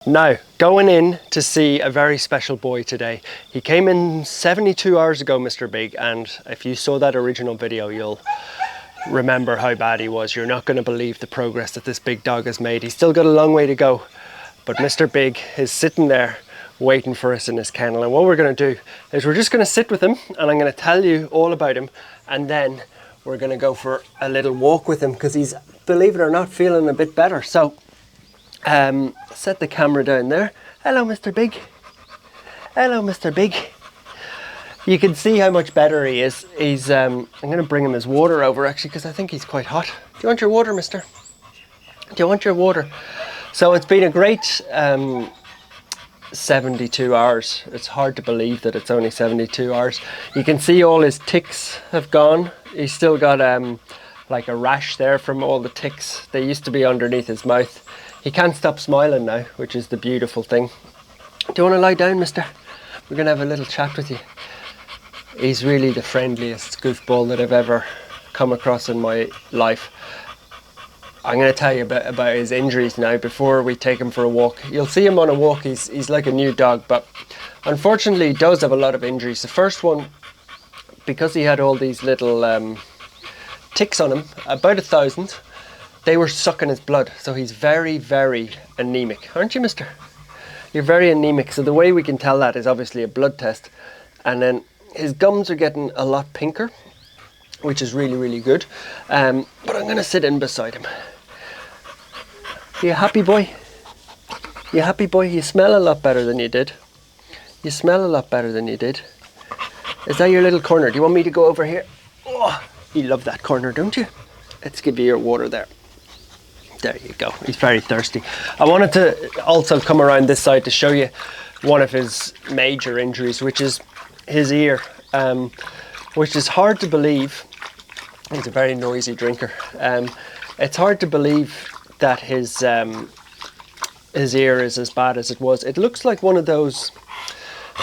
Now, going in to see a very special boy today. He came in 72 hours ago, Mr. Big, and if you saw that original video, you'll remember how bad he was. You're not going to believe the progress that this big dog has made. He's still got a long way to go, but Mr. Big is sitting there waiting for us in his kennel. And what we're going to do is we're just going to sit with him, and I'm going to tell you all about him, and then we're going to go for a little walk with him because he's, believe it or not, feeling a bit better. So set the camera down there. Hello, Mr. Big. Hello, Mr. Big. You can see how much better he is. He's I'm going to bring him his water over actually because I think he's quite hot. Do you want your water, mister? Do you want your water? So it's been a great 72 hours. It's hard to believe that it's only 72 hours. You can see all his ticks have gone. He's still got like a rash there from all the ticks. They used to be underneath his mouth. He can't stop smiling now, which is the beautiful thing. Do you want to lie down, mister? We're going to have a little chat with you. He's really the friendliest goofball that I've ever come across in my life. I'm going to tell you a bit about his injuries now before we take him for a walk. You'll see him on a walk. He's like a new dog, but unfortunately he does have a lot of injuries. The first one, because he had all these little ticks on him, about 1,000, they were sucking his blood, so he's very, very anemic. Aren't you, mister? You're very anemic, so the way we can tell that is obviously a blood test. And then his gums are getting a lot pinker, which is really, really good. But I'm going to sit in beside him. You happy, boy? You happy, boy? You smell a lot better than you did. You smell a lot better than you did. Is that your little corner? Do you want me to go over here? Oh, you love that corner, don't you? Let's give you your water there. There you go. He's very thirsty. I wanted to also come around this side to show you one of his major injuries, which is his ear, which is hard to believe. He's a very noisy drinker. It's hard to believe that his ear is as bad as it was. It looks like one of those,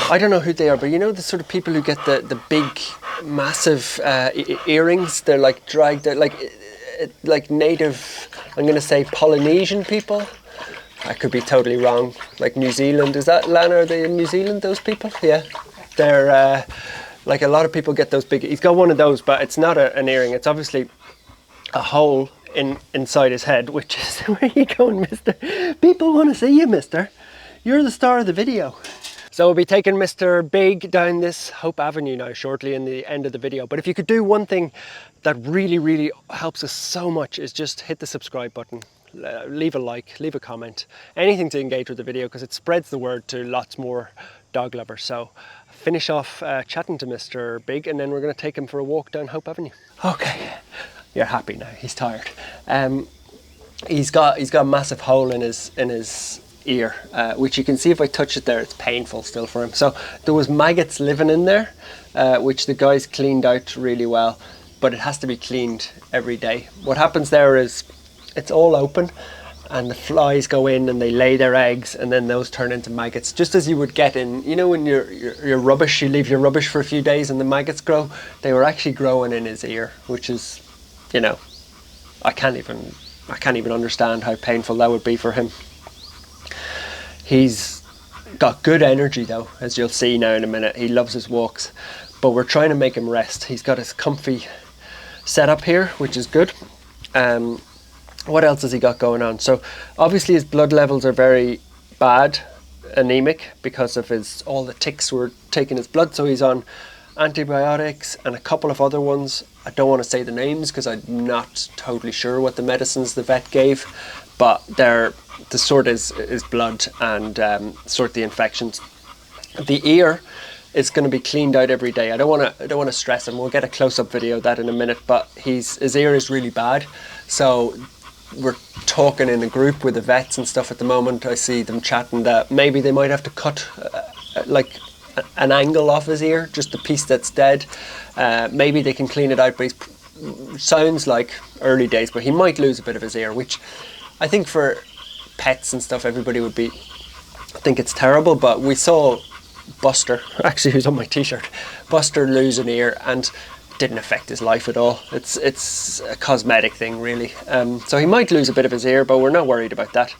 I don't know who they are, but you know the sort of people who get the big, massive earrings? They're like dragged, they're like native, I'm going to say Polynesian people. I could be totally wrong. Like New Zealand, is that, Lana, are they in New Zealand, those people? Yeah. They're, like a lot of people get those big, he's got one of those, but it's not an earring. It's obviously a hole inside his head, which is, where are you going, mister? People want to see you, mister. You're the star of the video. So we'll be taking Mr. Big down this Hope Avenue now shortly in the end of the video. But if you could do one thing that really, really helps us so much is just hit the subscribe button, leave a like, leave a comment, anything to engage with the video because it spreads the word to lots more dog lovers. So finish off chatting to Mr. Big and then we're going to take him for a walk down Hope Avenue. Okay, you're happy now, he's tired. He's got a massive hole in his ear, which you can see if I touch it there, it's painful still for him. So there was maggots living in there, which the guys cleaned out really well, but it has to be cleaned every day. What happens there is it's all open and the flies go in and they lay their eggs and then those turn into maggots, just as you would get in, you know, when your rubbish, you leave your rubbish for a few days and the maggots grow. They were actually growing in his ear, which is, you know, I can't even understand how painful that would be for him. He's got good energy though, as you'll see now in a minute. He loves his walks, but we're trying to make him rest. He's got his comfy setup here, which is good. What else has he got going on? So obviously his blood levels are very bad, anemic, because of all the ticks were taking his blood. So he's on antibiotics and a couple of other ones. I don't want to say the names because I'm not totally sure what the medicines the vet gave, but they're to sort his blood and sort the infections. The ear is going to be cleaned out every day. I don't want to stress him. We'll get a close-up video of that in a minute, but his ear is really bad. So we're talking in a group with the vets and stuff at the moment. I see them chatting that maybe they might have to cut like an angle off his ear, just the piece that's dead. Maybe they can clean it out, but sounds like early days, but he might lose a bit of his ear, which I think for pets and stuff everybody would think it's terrible. But we saw Buster, actually who's on my t-shirt, Buster lose an ear, and didn't affect his life at all. It's a cosmetic thing, really. So he might lose a bit of his ear, but we're not worried about that.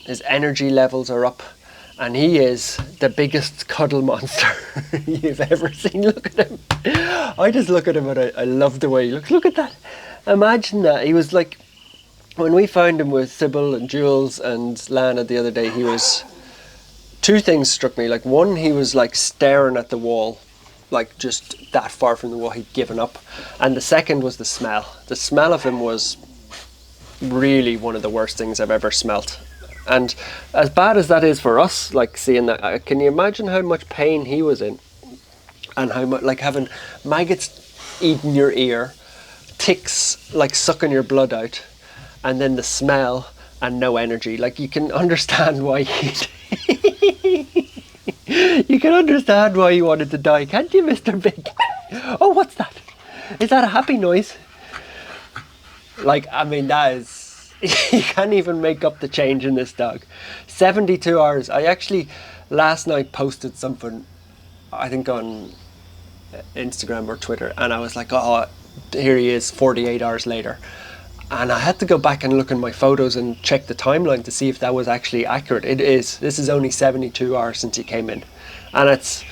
His energy levels are up, and he is the biggest cuddle monster you've ever seen. Look at him. I just look at him and I love the way he looks. Look at that. Imagine that. He was like, when we found him with Sybil and Jules and Lana the other day, he was, two things struck me. Like, one, he was like staring at the wall, like just that far from the wall, he'd given up. And the second was the smell. The smell of him was really one of the worst things I've ever smelt. And as bad as that is for us, like seeing that, can you imagine how much pain he was in? And how much, like having maggots eating your ear, ticks like sucking your blood out, and then the smell and no energy. Like, you can understand why you can understand why he wanted to die, can't you, Mr. Big? Oh, what's that? Is that a happy noise? Like, I mean, that is, you can't even make up the change in this dog. 72 hours. I actually last night posted something, I think on Instagram or Twitter, and I was like, oh, here he is 48 hours later. And I had to go back and look in my photos and check the timeline to see if that was actually accurate. It is. This is only 72 hours since he came in. And it's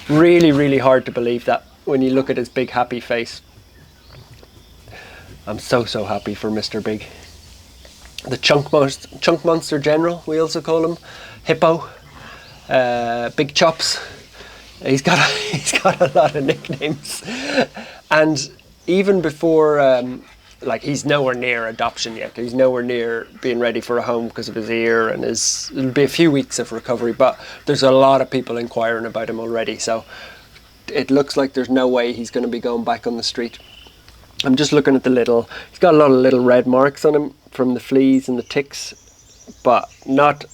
really, really hard to believe that when you look at his big happy face. I'm so happy for Mr. Big. The chunk monster general, we also call him. Hippo, Big Chops. He's got a lot of nicknames. And even before, like, he's nowhere near adoption yet. He's nowhere near being ready for a home because of his ear, and it'll be a few weeks of recovery, but there's a lot of people inquiring about him already. So it looks like there's no way he's going to be going back on the street. I'm just looking at he's got a lot of little red marks on him from the fleas and the ticks, but not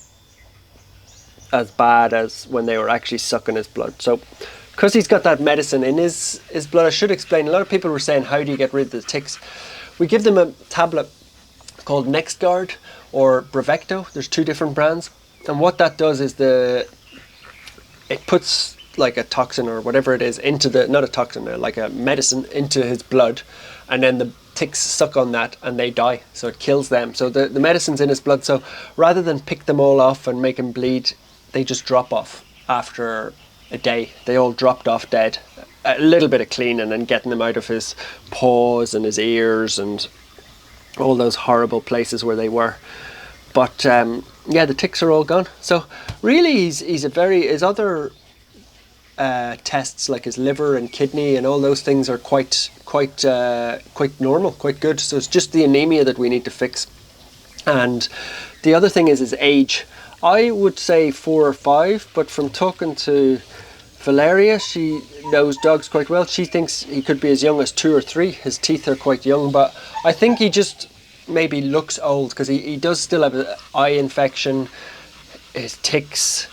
as bad as when they were actually sucking his blood. So because he's got that medicine in his blood, I should explain, a lot of people were saying, how do you get rid of the ticks? We give them a tablet called NexGard or Bravecto. There's two different brands, and what that does is it puts like a toxin or whatever it is into not a toxin, like a medicine into his blood, and then the ticks suck on that and they die, so it kills them. So the medicine's in his blood, so rather than pick them all off and make him bleed, they just drop off after a day. They all dropped off dead. A little bit of cleaning and getting them out of his paws and his ears and all those horrible places where they were. But yeah, the ticks are all gone. So really, his other tests, like his liver and kidney and all those things, are quite normal, quite good. So it's just the anemia that we need to fix. And the other thing is his age. I would say 4 or 5, but from talking to Valeria, she knows dogs quite well. She thinks he could be as young as 2 or 3. His teeth are quite young, but I think he just maybe looks old because he does still have an eye infection, his ticks,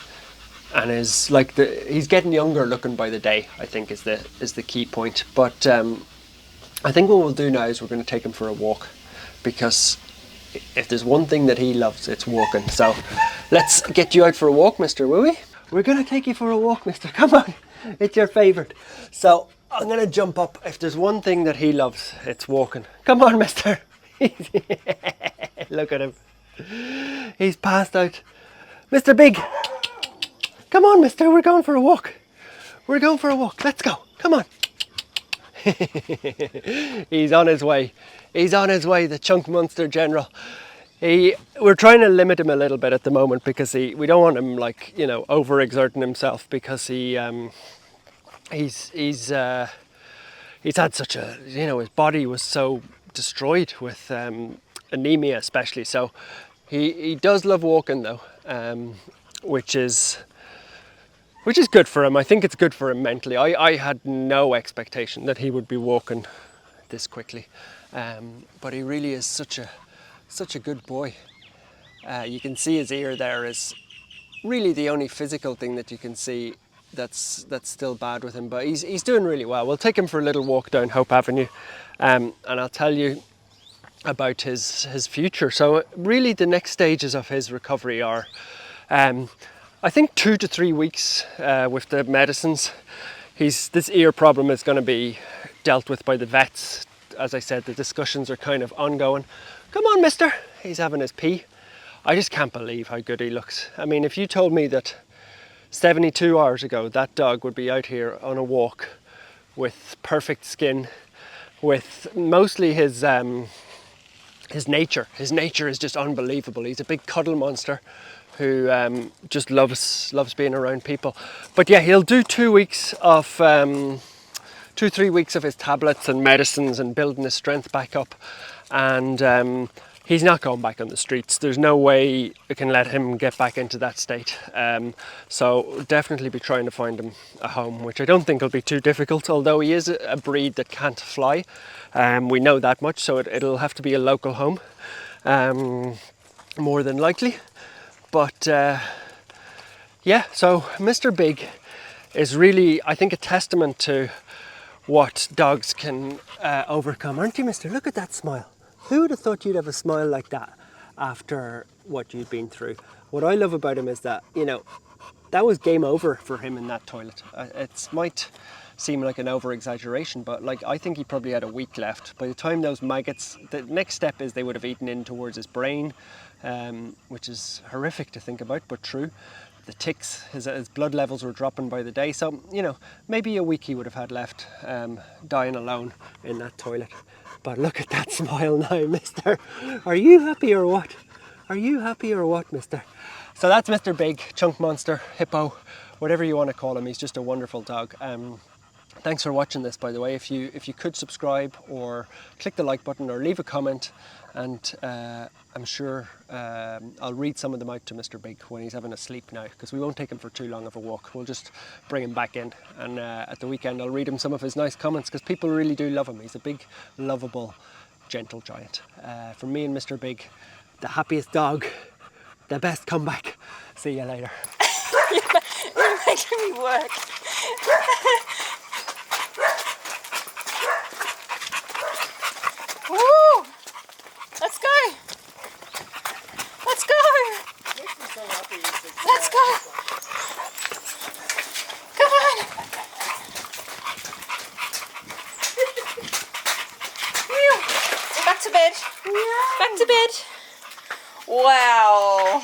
and he's getting younger looking by the day, I think is the key point. But I think what we'll do now is we're going to take him for a walk, because if there's one thing that he loves, it's walking. So let's get you out for a walk, mister, will we? We're going to take you for a walk, mister. Come on. It's your favourite. So I'm going to jump up. If there's one thing that he loves, it's walking. Come on, mister. Look at him. He's passed out. Mr. Big. Come on, mister. We're going for a walk. We're going for a walk. Let's go. Come on. He's on his way. He's on his way, the chunk monster general. We're trying to limit him a little bit at the moment because we don't want him, like, you know, overexerting himself, because he's had such a, you know, his body was so destroyed with anemia especially. So he does love walking though, which is good for him. I think it's good for him mentally. I had no expectation that he would be walking this quickly, but he really is such a good boy. You can see his ear there is really the only physical thing that you can see that's still bad with him, but he's doing really well. We'll take him for a little walk down Hope Avenue, and I'll tell you about his future. So really the next stages of his recovery are, I think 2 to 3 weeks with the medicines. This ear problem is going to be dealt with by the vets. As I said, the discussions are kind of ongoing. Come on, mister. He's having his pee. I just can't believe how good he looks. I mean, if you told me that 72 hours ago that dog would be out here on a walk with perfect skin, with mostly his nature. His nature is just unbelievable. He's a big cuddle monster who just loves being around people. But yeah, he'll do 2 weeks of 3 weeks of his tablets and medicines and building his strength back up, and he's not going back on the streets. There's no way we can let him get back into that state. So definitely be trying to find him a home, which I don't think will be too difficult, although he is a breed that can't fly. We know that much, so it'll have to be a local home, more than likely. But yeah, so Mr. Big is really, I think, a testament to what dogs can overcome. Aren't you, mister? Look at that smile. Who would have thought you'd have a smile like that after what you've been through? What I love about him is that, you know, that was game over for him in that toilet. It might seem like an over-exaggeration, but like, I think he probably had a week left. By the time those maggots, the next step is they would have eaten in towards his brain, which is horrific to think about, but true. The ticks, his blood levels were dropping by the day. So, you know, maybe a week he would have had left, dying alone in that toilet. But look at that smile now, mister. Are you happy or what? Are you happy or what, mister? So that's Mr. Big, chunk monster, hippo, whatever you want to call him. He's just a wonderful dog. Thanks for watching this, by the way. If you could subscribe or click the like button or leave a comment, and I'm sure I'll read some of them out to Mr. Big when he's having a sleep now, because we won't take him for too long of a walk. We'll just bring him back in, and at the weekend I'll read him some of his nice comments, because people really do love him. He's a big, lovable, gentle giant. From me and Mr. Big, the happiest dog, the best comeback. See you later. You're making me work. Woo! Let's go! Let's go! Let's go! Come on! Back to bed. Back to bed. Wow.